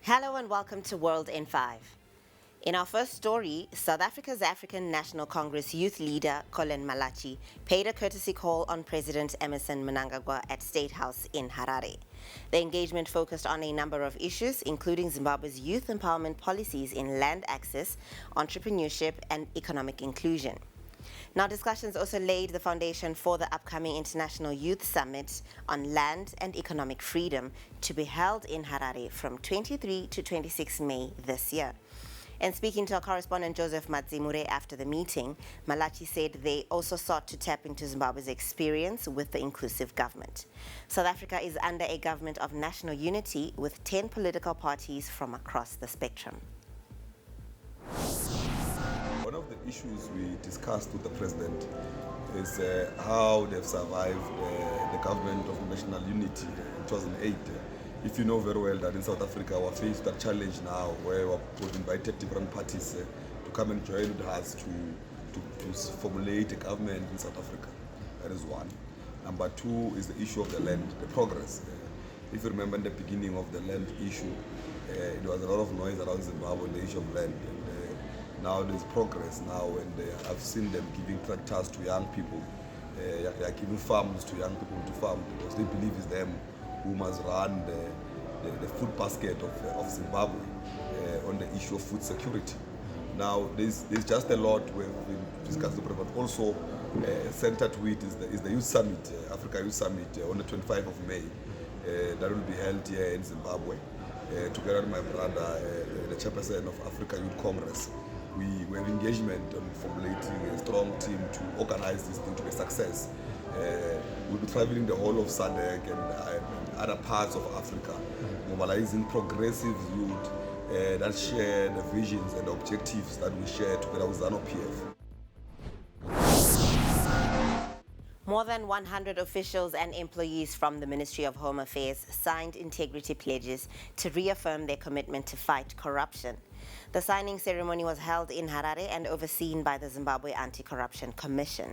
Hello and welcome to World in 5. In our first story, South Africa's African National Congress youth leader Colin Malachi paid a courtesy call on President Emmerson Mnangagwa at State House in Harare. The engagement focused on a number of issues, including Zimbabwe's youth empowerment policies in land access, entrepreneurship, and economic inclusion. Now, discussions also laid the foundation for the upcoming International Youth Summit on Land and Economic Freedom to be held in Harare from 23 to 26 May this year. And speaking to our correspondent Joseph Matzimure after the meeting, Malachi said they also sought to tap into Zimbabwe's experience with the inclusive government. South Africa is under a government of national unity with 10 political parties from across the spectrum. One of the issues we discussed with the president is how they've survived the government of national unity in 2008. If you know very well that in South Africa we're faced with a challenge now where we've invited different parties to come and join with us to formulate a government in South Africa. That is one. Number two is the issue of the land, the progress. If you remember in the beginning of the land issue, there was a lot of noise around Zimbabwe on the issue of land. Now there's progress now, and I've seen them giving tractors to young people. They are giving farms to young people to farm because they believe it's them who must run the food basket of Zimbabwe on the issue of food security. Now there's just a lot we've discussed, but also centered to it is the Youth Summit, Africa Youth Summit on the 25th of May. That will be held here in Zimbabwe together with my brother, the chairperson of Africa Youth Congress. We have engagement on formulating a strong team to organize this thing to be a success. We'll be traveling the whole of SADC and other parts of Africa, mobilizing progressive youth that share the visions and the objectives that we share together with ZANU-PF. More than 100 officials and employees from the Ministry of Home Affairs signed integrity pledges to reaffirm their commitment to fight corruption. The signing ceremony was held in Harare and overseen by the Zimbabwe Anti-Corruption Commission.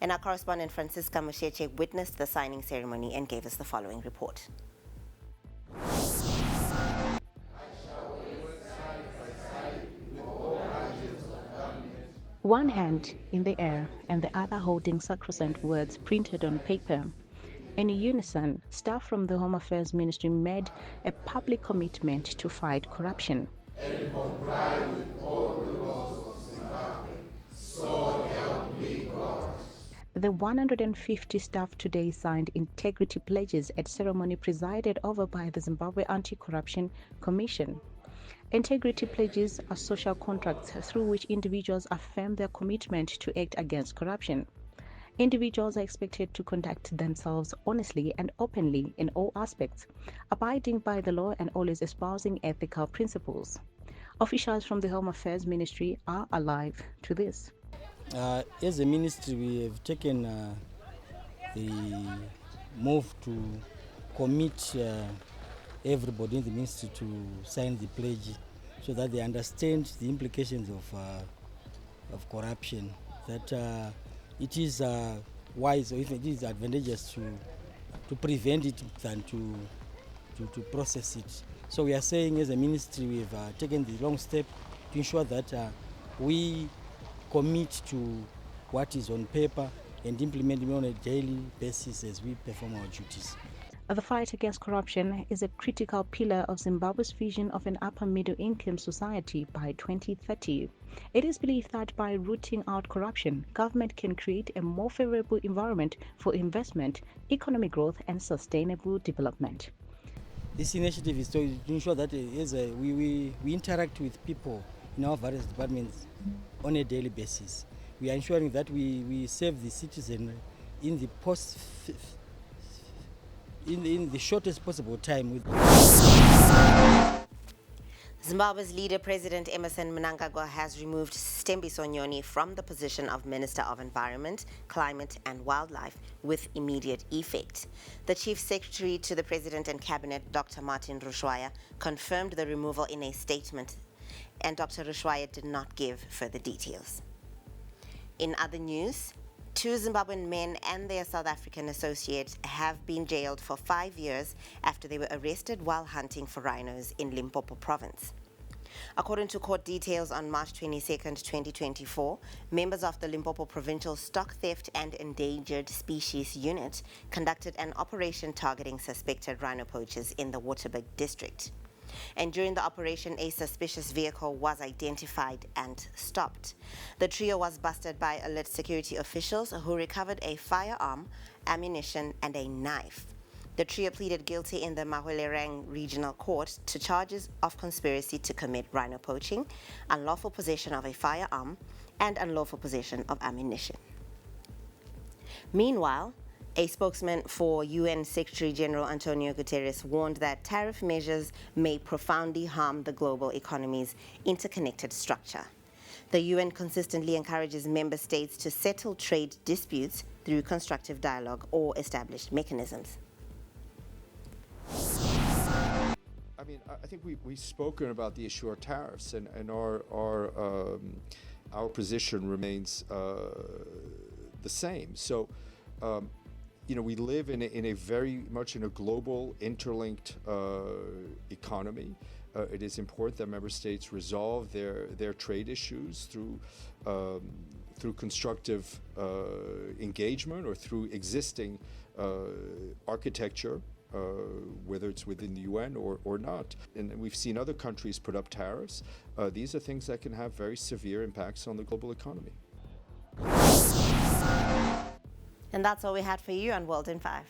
And our correspondent Francisca Musheche witnessed the signing ceremony and gave us the following report. One hand in the air and the other holding sacrosanct words printed on paper. In unison, staff from the Home Affairs Ministry made a public commitment to fight corruption. And comply with all the laws of Zimbabwe. So help me God. The 150 staff today signed integrity pledges at ceremony presided over by the Zimbabwe Anti-Corruption Commission. Integrity pledges are social contracts through which individuals affirm their commitment to act against corruption. Individuals are expected to conduct themselves honestly and openly in all aspects, abiding by the law and always espousing ethical principles. Officials from the Home Affairs Ministry are alive to this. As a ministry, we have taken the move to commit everybody in the ministry to sign the pledge so that they understand the implications of corruption, that it is wise or even it is advantageous to prevent it than to process it. So we are saying as a ministry we have taken the long step to ensure that we commit to what is on paper and implement it on a daily basis as we perform our duties. The fight against corruption is a critical pillar of Zimbabwe's vision of an upper middle income society by 2030. It is believed that by rooting out corruption, government can create a more favorable environment for investment, economic growth, and sustainable development. This initiative is to ensure that we interact with people in our various departments on a daily basis. We are ensuring that we serve the citizen in the shortest possible time. Zimbabwe's leader, President Emmerson Mnangagwa, has removed Sithembiso Nyoni from the position of Minister of Environment, Climate and Wildlife with immediate effect. The Chief Secretary to the President and Cabinet, Dr. Martin Rushwaya, confirmed the removal in a statement, and Dr. Rushwaya did not give further details. In other news, 2 Zimbabwean men and their South African associate have been jailed for 5 years after they were arrested while hunting for rhinos in Limpopo province. According to court details on March 22, 2024, members of the Limpopo Provincial Stock Theft and Endangered Species Unit conducted an operation targeting suspected rhino poachers in the Waterberg district. And during the operation, a suspicious vehicle was identified and stopped. The trio was busted by alert security officials who recovered a firearm, ammunition, and a knife. The trio pleaded guilty in the Mahwelerang Regional Court to charges of conspiracy to commit rhino poaching, unlawful possession of a firearm, and unlawful possession of ammunition. Meanwhile, a spokesman for UN Secretary-General Antonio Guterres warned that tariff measures may profoundly harm the global economy's interconnected structure. The UN consistently encourages member states to settle trade disputes through constructive dialogue or established mechanisms. I mean, I think we've spoken about the issue of tariffs, and our position remains the same. So, we live in a very much in a global, interlinked economy. It is important that member states resolve their trade issues through constructive engagement or through existing architecture. Whether it's within the UN or not. And we've seen other countries put up tariffs. These are things that can have very severe impacts on the global economy. And that's all we had for you on World in 5.